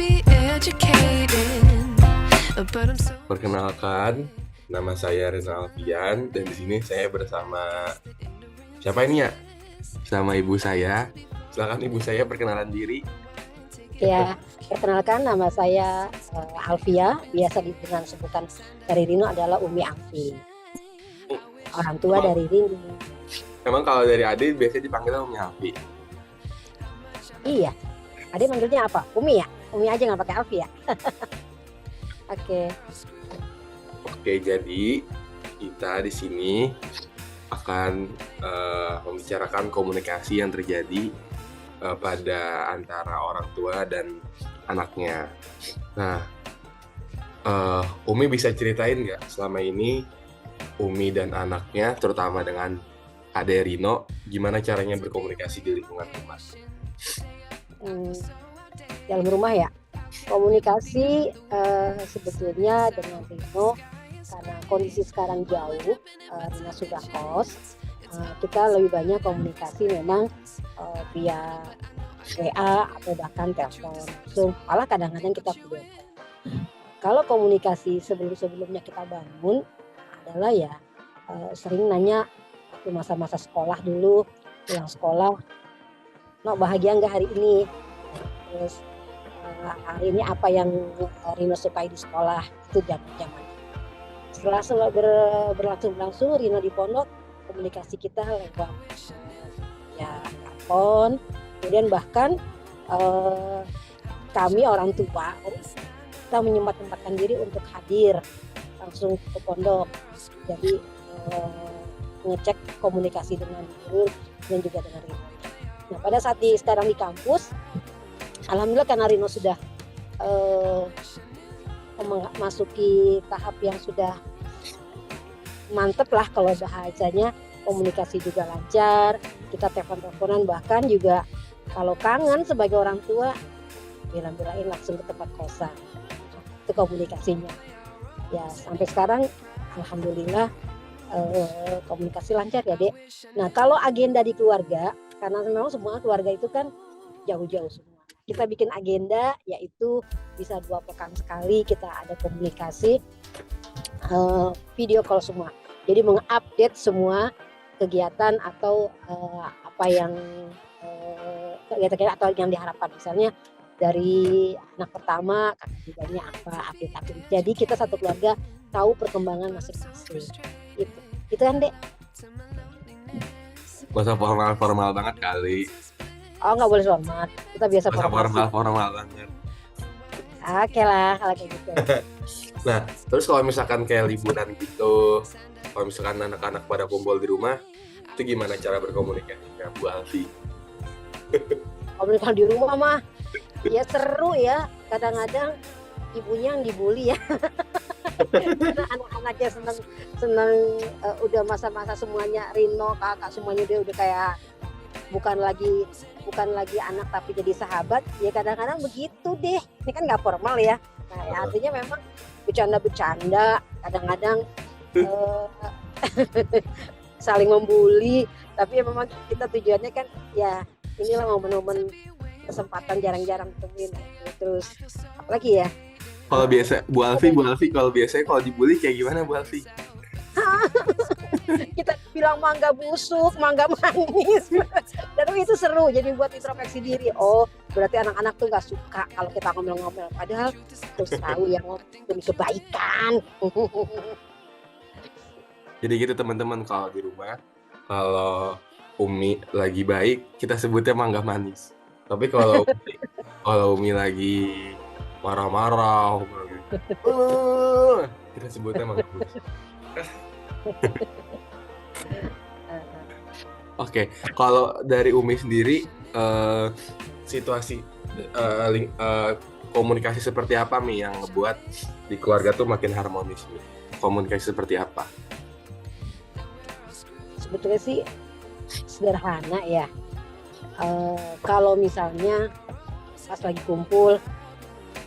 be educated, but I'm so. Perkenalkan, nama saya Reza Alfian dan di sini saya bersama siapa ini ya? Sama ibu saya. Silakan ibu saya perkenalan diri. Ya, perkenalkan nama saya Alfia, biasa dengan sebutan dari Rino adalah Umi Amfi. Orang tua dari Rino. Memang kalau dari Ade biasanya dipanggil Umi Alfi. Iya. Ade manggilnya apa? Umi ya? Umi aja nggak pakai Alfi ya? Oke, jadi kita di sini akan membicarakan komunikasi yang terjadi pada antara orang tua dan anaknya. Nah, Umi bisa ceritain nggak selama ini Umi dan anaknya, terutama dengan Ade Rino, gimana caranya berkomunikasi di lingkungan rumah? Dalam rumah ya, komunikasi sebetulnya dengan Rino karena kondisi sekarang jauh, Rino sudah kos, kita lebih banyak komunikasi memang via WA atau bahkan telepon. So, malah kadang-kadang kita video call. Kalau komunikasi sebelum-sebelumnya kita bangun adalah ya sering nanya waktu masa-masa sekolah dulu, pulang sekolah, no bahagia nggak hari ini? Terus hari ini apa yang Rino sukai di sekolah, itu zaman-zaman. Setelah berlangsung Rino di pondok, komunikasi kita lewat ya telepon, kemudian bahkan kami orang tua kita menyempatkan diri untuk hadir langsung ke pondok, jadi ngecek komunikasi dengan guru dan juga dengan Rino. Nah, pada saat sekarang di kampus, alhamdulillah karena Rino sudah memasuki tahap yang sudah mantep lah kalau bahasanya, komunikasi juga lancar, kita telepon-teleponan, bahkan juga kalau kangen sebagai orang tua bilang-bilangin langsung ke tempat kosan. Itu komunikasinya ya sampai sekarang alhamdulillah komunikasi lancar ya Dek. Nah kalau agenda di keluarga, karena memang semua keluarga itu kan jauh-jauh semua, kita bikin agenda yaitu bisa 2 pekan sekali kita ada komunikasi video call semua, jadi mengupdate semua kegiatan atau apa yang kegiatan atau yang diharapkan, misalnya dari anak pertama kakak apa update. Jadi kita satu keluarga tahu perkembangan masing-masing. Itu kan Dek. Masa formal banget kali. Oh nggak boleh formal, kita biasa formal banget. Oke lah kalau kayak gitu. Nah, terus kalau misalkan kayak liburan gitu, kalau misalkan anak-anak pada kumpul di rumah, itu gimana cara berkomunikasinya Bu Alfi? Komunikasi di rumah mah ya seru ya, kadang-kadang ibunya yang dibully ya. Karena anak-anaknya senang udah masa-masa semuanya Rino, kakak semuanya dia udah kayak bukan lagi anak tapi jadi sahabat, ya kadang-kadang begitu deh. Ini kan nggak formal ya. Nah, ya artinya memang bercanda-bercanda, kadang-kadang saling membuli, tapi ya memang kita tujuannya kan ya inilah momen-momen kesempatan jarang-jarang ketemuin. Terus apalagi ya? Kalau biasa Bu Alfi kalau biasanya kalau dibully kayak gimana Bu Alfi? Kita bilang mangga busuk, mangga manis. Dan itu seru, jadi buat introspeksi diri. Oh, berarti anak-anak tuh nggak suka kalau kita ngomel-ngomel. Padahal terus tahu yang demi kebaikan. Jadi gitu teman-teman, kalau di rumah, kalau Umi lagi baik, kita sebutnya mangga manis. Tapi kalau Umi lagi marah-marah, kita sebutnya mangga busuk. Oke, kalau dari Umi sendiri situasi komunikasi seperti apa Mi yang ngebuat di keluarga tuh makin harmonis Mi? Komunikasi seperti apa? Sebetulnya sih sederhana ya. Kalau misalnya pas lagi kumpul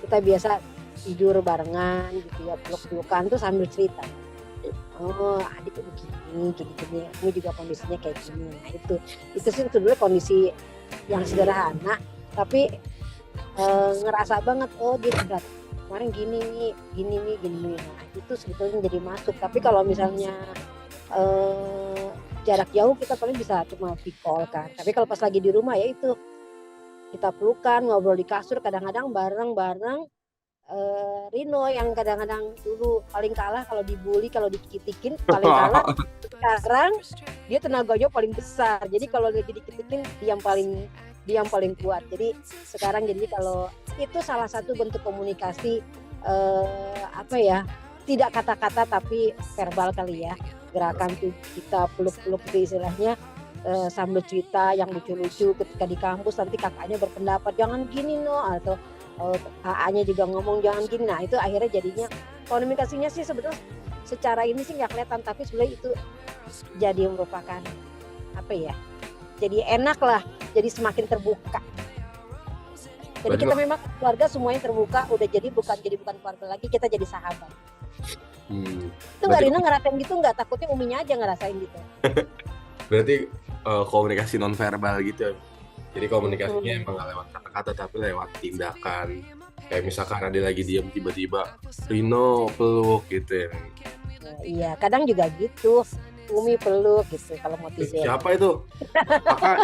kita biasa tidur barengan gitu ya, peluk-pelukan tuh sambil cerita. Oh adik begini, gini-gini, kamu juga kondisinya kayak gini. Nah itu sih sebetulnya kondisi yang sederhana, tapi ngerasa banget oh dia berat kemarin gini nih. Nah, itu sebetulnya jadi masuk. Tapi kalau misalnya jarak jauh kita paling bisa cuma video call kan. Tapi kalau pas lagi di rumah ya itu kita pelukan, ngobrol di kasur, kadang-kadang bareng-bareng. Rino yang kadang-kadang dulu paling kalah kalau dibully, kalau dikitikin paling kalah. Sekarang dia tenaganya paling besar. Jadi kalau lagi dikitikin dia yang paling kuat. Jadi sekarang jadi kalau itu salah satu bentuk komunikasi tidak kata-kata tapi verbal kali ya. Gerakan tuh kita peluk-peluk itu istilahnya sambil cerita yang lucu-lucu ketika di kampus nanti kakaknya berpendapat jangan gini atau AA-nya juga ngomong jangan gini. Nah itu akhirnya jadinya komunikasinya sih sebetulnya secara ini sih nggak kelihatan tapi sebenarnya itu jadi merupakan jadi enak lah, jadi semakin terbuka. Jadi kita memang keluarga semuanya terbuka, udah jadi bukan keluarga lagi, kita jadi sahabat. Itu nggak Rina ngerasain gitu nggak? Takutnya Uminya aja ngerasain gitu. Berarti komunikasi nonverbal gitu. Jadi komunikasinya emang gak lewat kata-kata tapi lewat tindakan. Kayak misalkan ada lagi diam tiba-tiba Rino peluk gitu ya. Iya, kadang juga gitu. Umi peluk gitu kalau mau tidur. Siapa itu?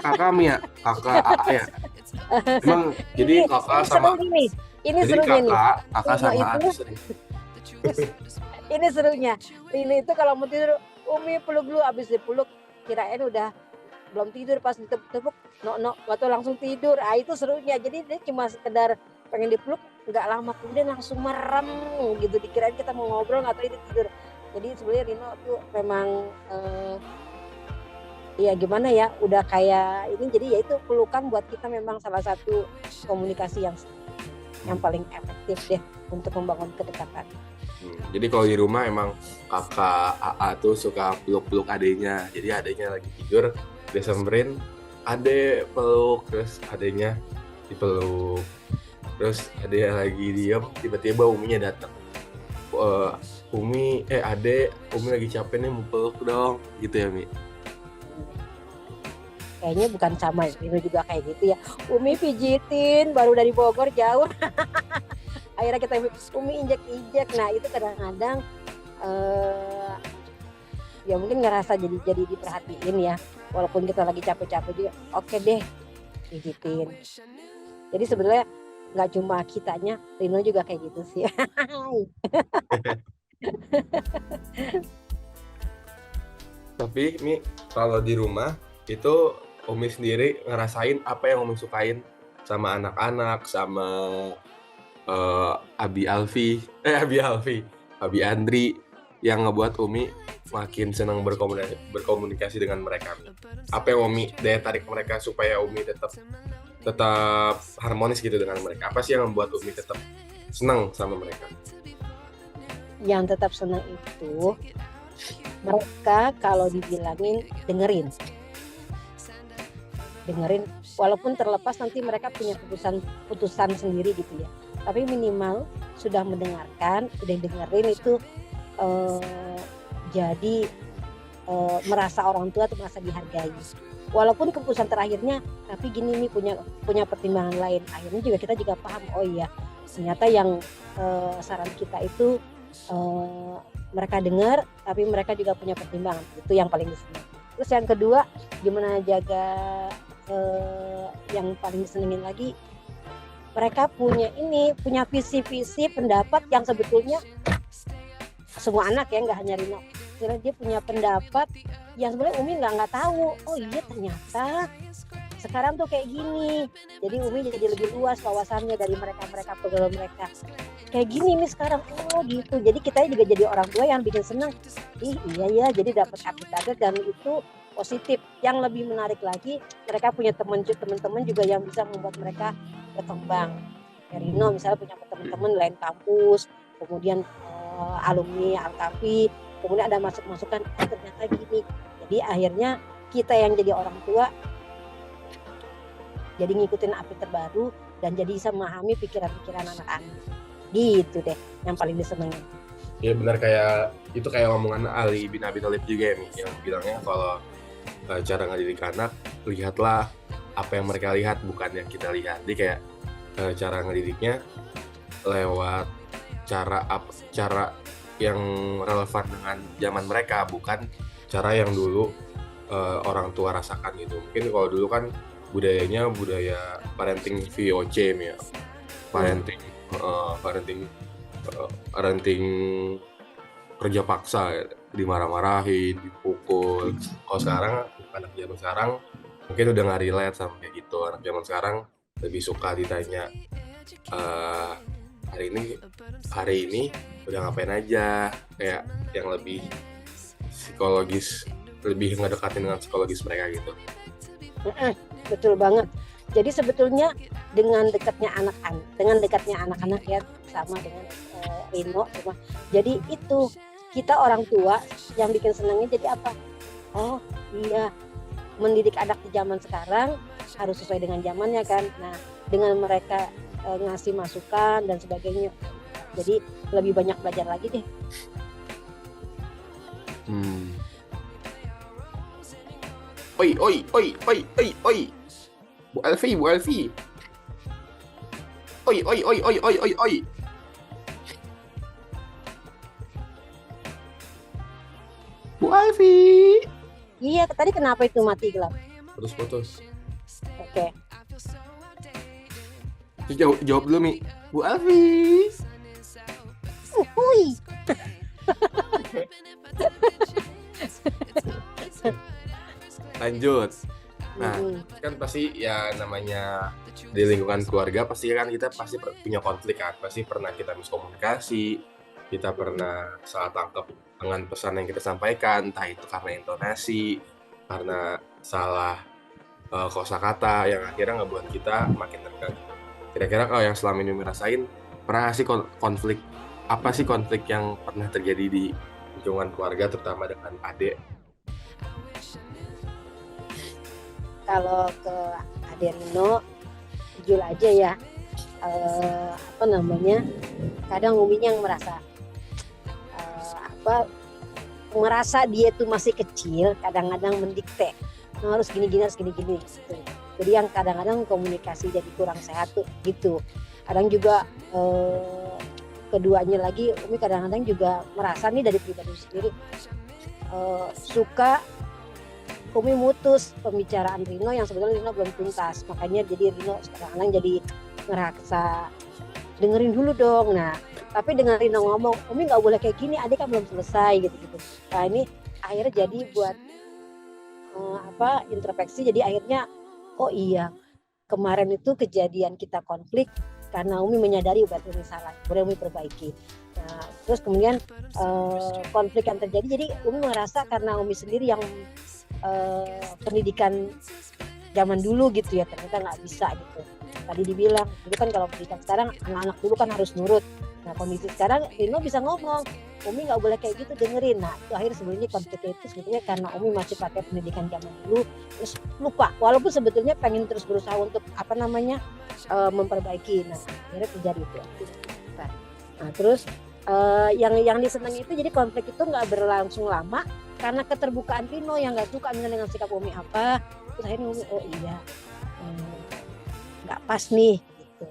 Kakak Mia, kakak AA ya. Emang jadi kakak sama ini serunya nih. Kakak sama adik sering. Ini serunya. Rino itu kalau mau tidur Umi peluk dulu, abis dipeluk kirain udah belum tidur, pas ditepuk waktu langsung tidur. Itu serunya. Jadi dia cuma sekedar pengen dipeluk, nggak lama kemudian langsung merem gitu, dikirain kita mau ngobrol atau ini tidur. Jadi sebenarnya Rino tuh memang ya gimana ya, udah kayak ini. Jadi ya itu pelukan buat kita memang salah satu komunikasi yang paling efektif deh untuk membangun kedekatan. Jadi kalau di rumah emang kakak AA tuh suka peluk-peluk adiknya. Jadi adiknya lagi tidur, dia samperin, adek peluk, terus adiknya dipeluk. Terus adiknya lagi diam, tiba-tiba Uminya datang. Adek, Umi lagi capek nih mau peluk dong, gitu ya Mi? Kayaknya bukan sama, Rino juga kayak gitu ya. Umi pijitin, baru dari Bogor jauh. Akhirnya kita Umi injek-injek. Nah itu kadang-kadang ya mungkin ngerasa jadi diperhatiin ya. Walaupun kita lagi capek-capek juga, oke deh pijitin. Jadi sebenarnya nggak cuma kitanya, Rino juga kayak gitu sih. Tapi Mi, kalau di rumah itu Umi sendiri ngerasain apa yang Umi sukain sama anak-anak, sama Abi Andri yang ngebuat Umi makin senang berkomunikasi dengan mereka. Apa yang Umi daya tarik mereka supaya Umi tetap harmonis gitu dengan mereka? Apa sih yang membuat Umi tetap senang sama mereka? Yang tetap senang itu mereka kalau dibilangin dengerin, walaupun terlepas nanti mereka punya putusan sendiri gitu ya, tapi minimal sudah mendengarkan, udah dengerin itu jadi merasa orang tua tuh merasa dihargai, walaupun keputusan terakhirnya tapi gini nih punya pertimbangan lain. Akhirnya juga kita juga paham, oh iya ternyata yang saran kita itu mereka dengar tapi mereka juga punya pertimbangan. Itu yang paling disenangi. Terus yang kedua, gimana jaga yang paling disenengin lagi, mereka punya visi-visi pendapat yang sebetulnya semua anak ya, nggak hanya Rino. Dia punya pendapat yang sebenarnya Umi nggak tahu. Oh iya ternyata sekarang tuh kayak gini. Jadi Umi jadi lebih luas wawasannya dari mereka program mereka. Kayak gini nih sekarang, oh gitu. Jadi kita juga jadi orang tua yang bikin senang. Iya ya, jadi dapat update dan itu positif. Yang lebih menarik lagi, mereka punya teman-teman juga yang bisa membuat mereka berkembang. Rino misalnya punya teman-teman lain kampus, kemudian alumni Alkafi, kemudian ada masukan ternyata gini. Jadi akhirnya kita yang jadi orang tua jadi ngikutin update terbaru dan jadi bisa memahami pikiran-pikiran anak-anak. Gitu deh yang paling disenengin. Ya benar, kayak omongan Ali bin Abi Thalib juga ya, yang bilangnya kalau cara ngadidik anak, lihatlah apa yang mereka lihat bukan yang kita lihat. Jadi kayak cara ngedidiknya lewat cara yang relevan dengan zaman mereka, bukan cara yang dulu orang tua rasakan gitu. Mungkin kalau dulu kan budayanya budaya parenting VOC ya, parenting parenting kerja paksa ya. Dimarah-marahin, dipukul. Kalau sekarang anak zaman sekarang mungkin udah nggak relate sama kayak gitu. Anak zaman sekarang lebih suka ditanya hari ini udah ngapain aja, kayak yang lebih psikologis, lebih ngedekatin dengan psikologis mereka gitu. Betul banget. Jadi sebetulnya dengan dekatnya anak-anak ya, sama dengan Rino cuma. Jadi itu kita orang tua yang bikin senangnya jadi apa? Oh iya, mendidik anak di zaman sekarang harus sesuai dengan zamannya kan. Nah dengan mereka ngasih masukan dan sebagainya, jadi lebih banyak belajar lagi deh. Oi. Bu Elvi. Oi. Bu Elvi. Iya, tadi kenapa itu mati gelap? Putus. Oke. Jawab dulu Mi. Bu Elvi. Uhuy. Lanjut. Nah, kan pasti ya namanya di lingkungan keluarga pasti kan kita pasti punya konflik kan. Pasti pernah kita miskomunikasi, kita pernah salah tangkap dengan pesan yang kita sampaikan, entah itu karena intonasi, karena salah kosakata yang akhirnya ngebuat kita makin dekat. Kira-kira kalau yang selama ini rasain, pernah nggak sih konflik? Apa sih konflik yang pernah terjadi di lingkungan keluarga, terutama dengan adik? Kalau ke Ade Rino, jujur aja ya, kadang Uminya yang merasa dia tuh masih kecil, kadang-kadang mendikte, nah, harus gini gitu. Jadi yang kadang-kadang komunikasi jadi kurang sehat tuh gitu. Kadang juga keduanya lagi, Umi kadang-kadang juga merasa nih dari pribadi sendiri suka Umi mutus pembicaraan Rino yang sebetulnya Rino belum tuntas, makanya jadi Rino sekarang jadi ngerasa dengerin dulu dong. Nah tapi dengan Rino ngomong Umi nggak boleh kayak gini, adik kan belum selesai gitu. Nah ini akhirnya jadi buat introspeksi, jadi akhirnya oh iya kemarin itu kejadian kita konflik karena Umi menyadari berarti Umi salah, boleh Umi perbaiki. Nah, terus kemudian konflik yang terjadi, jadi Umi merasa karena Umi sendiri yang pendidikan zaman dulu gitu ya, ternyata nggak bisa gitu. Tadi dibilang dulu kan kalau pendidikan sekarang anak-anak dulu kan harus nurut. Nah kondisi sekarang Rino bisa ngomong, Umi nggak boleh kayak gitu, dengerin. Nah itu akhirnya sebenarnya konfliknya itu sebetulnya karena Umi masih pakai pendidikan zaman dulu, terus lupa. Walaupun sebetulnya pengen terus berusaha untuk memperbaiki. Nah akhirnya terjadi itu. Nah terus yang disenangi itu jadi konflik itu nggak berlangsung lama karena keterbukaan Rino yang nggak suka dengan sikap Umi apa. Terus akhirnya Umi oh iya nggak pas nih gitu.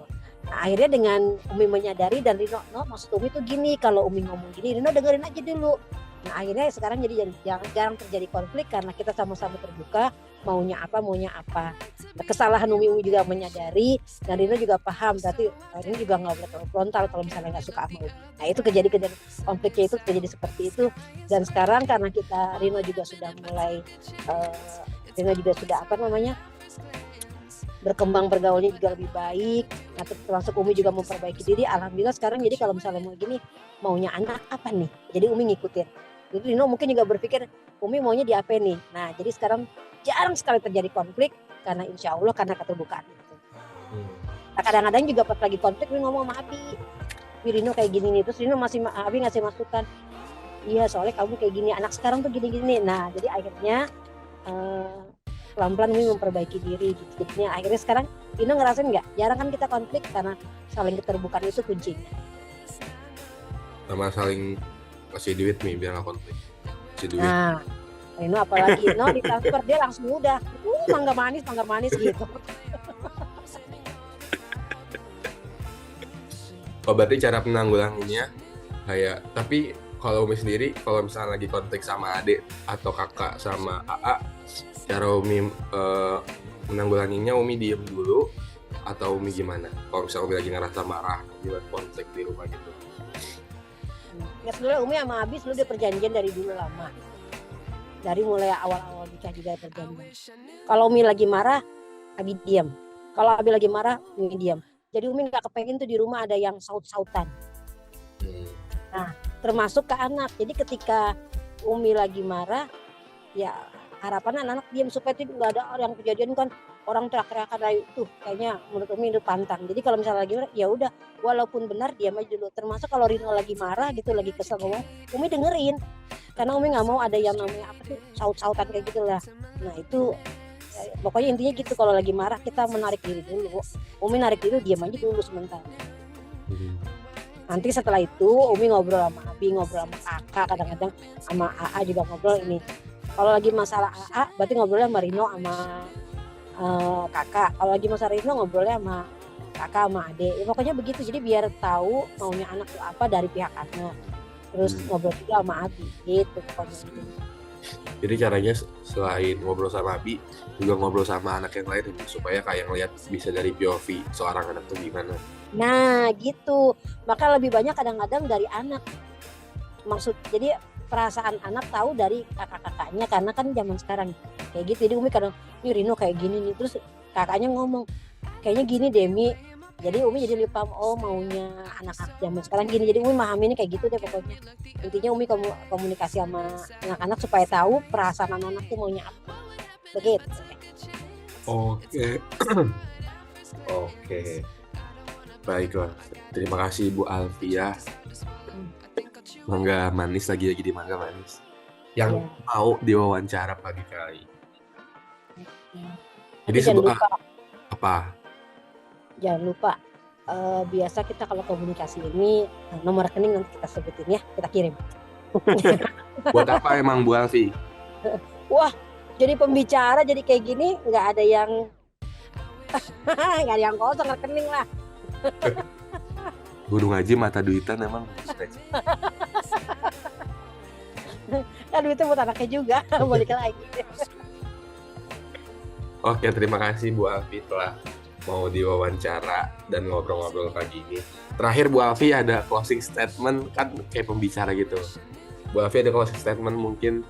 Nah akhirnya dengan Umi menyadari dan Rino maksud Umi tuh gini, kalau Umi ngomong gini Rino dengerin aja dulu. Nah akhirnya sekarang jadi jarang terjadi konflik karena kita sama-sama terbuka maunya apa. Nah, kesalahan Umi juga menyadari dan Rino juga paham, berarti Rino juga nggak boleh terlalu frontal kalau misalnya nggak suka sama Umi. Nah itu kejadian konfliknya itu terjadi seperti itu. Dan sekarang karena Rino juga sudah mulai berkembang, bergaulnya juga lebih baik. Nah termasuk Umi juga memperbaiki diri. Alhamdulillah sekarang jadi kalau misalnya mau gini maunya anak apa nih, jadi Umi ngikutin. Jadi Rino mungkin juga berpikir Umi maunya di apa nih. Nah jadi sekarang jarang sekali terjadi konflik karena insya Allah karena keterbukaan itu. Nah, kadang-kadang juga pas lagi konflik Rino ngomong sama Abi, Rino kayak gini nih, terus Rino Abi ngasih masukan, iya soalnya kamu kayak gini, anak sekarang tuh gini. Nah jadi akhirnya pelan-pelan Umi memperbaiki diri gitu. Jadinya akhirnya sekarang Rino ngerasain nggak, jarang kan kita konflik karena saling keterbukaan itu kuncinya. Sama saling kasih duit nih biar nggak konflik. Kasih duit. Nah Rino apalagi ditransfer dia langsung udah mangga manis gitu. Oh, berarti cara penanggulanginnya kayak, tapi kalau Umi sendiri, kalau misalnya lagi konflik sama adik atau kakak sama AA, cara Umi menanggulanginya, Umi diem dulu atau Umi gimana? Kalau misalnya Umi lagi ngerasa marah buat konflik di rumah gitu. Ya sebenarnya Umi sama Abi lu udah perjanjian dari dulu lama. Dari mulai awal-awal nikah juga perjanjian. Kalau Umi lagi marah, Abi diam. Kalau Abi lagi marah, Umi diam. Jadi Umi nggak kepengen tuh di rumah ada yang saut-sautan. Nah, termasuk ke anak. Jadi ketika Umi lagi marah, ya harapannya anak diam supaya tidak ada yang kejadian kan orang teriak-teriakan dari itu. Kayaknya menurut Umi itu pantang. Jadi kalau misalnya lagi marah, ya udah, walaupun benar diam aja dulu. Termasuk kalau Rino lagi marah gitu, lagi kesel ngomong, Umi dengerin. Karena Umi nggak mau ada yang namanya apa tuh saut-sautan kayak gitulah. Nah itu pokoknya intinya gitu, kalau lagi marah kita menarik diri dulu. Umi narik diri, diam aja dulu sebentar. Nanti setelah itu Umi ngobrol sama Abi, ngobrol sama kakak, kadang-kadang sama AA juga ngobrol ini. Kalau lagi masalah AA berarti ngobrolnya sama Rino sama kakak. Kalau lagi masalah Rino ngobrolnya sama kakak sama adik. Ya, pokoknya begitu. Jadi biar tahu maunya anak itu apa dari pihak anak. Terus ngobrol juga sama Abi gitu pokoknya. Jadi caranya selain ngobrol sama Abi, juga ngobrol sama anak yang lain supaya kayak ngeliat bisa dari POV seorang anak tuh gimana. Nah gitu, maka lebih banyak kadang-kadang dari anak. Jadi perasaan anak tahu dari kakak-kakaknya, karena kan zaman sekarang kayak gitu. Jadi Umi kadang, ini Rino kayak gini nih, terus kakaknya ngomong kayaknya gini Demi. Jadi Umi jadi lebih paham, oh maunya anak-anak zaman sekarang gini. Jadi Umi memahami ini kayak gitu deh pokoknya. Intinya Umi komunikasi sama anak-anak supaya tahu perasaan anak-anak tuh maunya apa. Begitu. Oke. Oke. Baiklah. Terima kasih Ibu Alfia. Mangga Manis lagi di Mangga Manis. Yang mau diwawancara pagi kali. Jadi jangan lupa. Apa? Jangan lupa, biasa kita kalau komunikasi ini nomor rekening nanti kita sebutin ya, kita kirim. Buat apa emang Bu Alfi? Wah, jadi pembicara jadi kayak gini nggak ada yang nggak ada yang kosong rekening lah. Gunung Haji mata duitan emang. Kan duitnya buat anaknya juga, balik lagi. Oke, terima kasih Bu Alfi telah mau diwawancara dan ngobrol-ngobrol pagi ini. Terakhir Bu Alfi ada closing statement, kan kayak pembicara gitu. Bu Alfi ada closing statement mungkin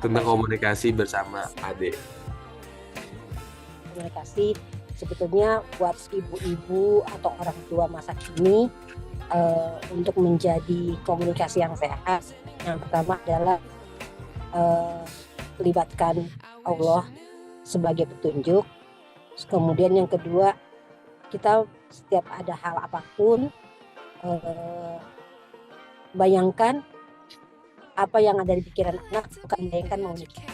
tentang komunikasi bersama adik. Komunikasi sebetulnya buat ibu-ibu atau orang tua masa kini, untuk menjadi komunikasi yang sehat, yang pertama adalah libatkan Allah sebagai petunjuk. Kemudian yang kedua, kita setiap ada hal apapun, bayangkan apa yang ada di pikiran anak, bukan bayangkan maunya kita.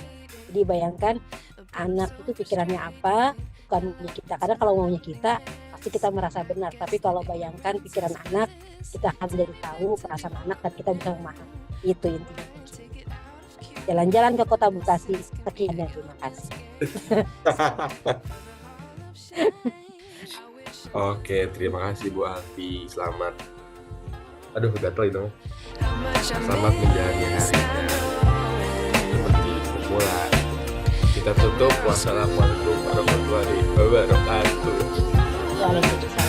Jadi bayangkan anak itu pikirannya apa, bukan maunya kita. Karena kalau maunya kita pasti kita merasa benar, tapi kalau bayangkan pikiran anak, kita akan jadi tahu perasaan anak dan kita bisa memahami. Itu intinya. Jalan-jalan ke Kota Bekasi. Sekian dan terima kasih. Oke, terima kasih Bu Alfi. Selamat. Aduh, gatel itu. Selamat menjalani harinya seperti semula. Kita tutup. Wassalamualaikum warahmatullahi wabarakatuh. Waalaikumsalam.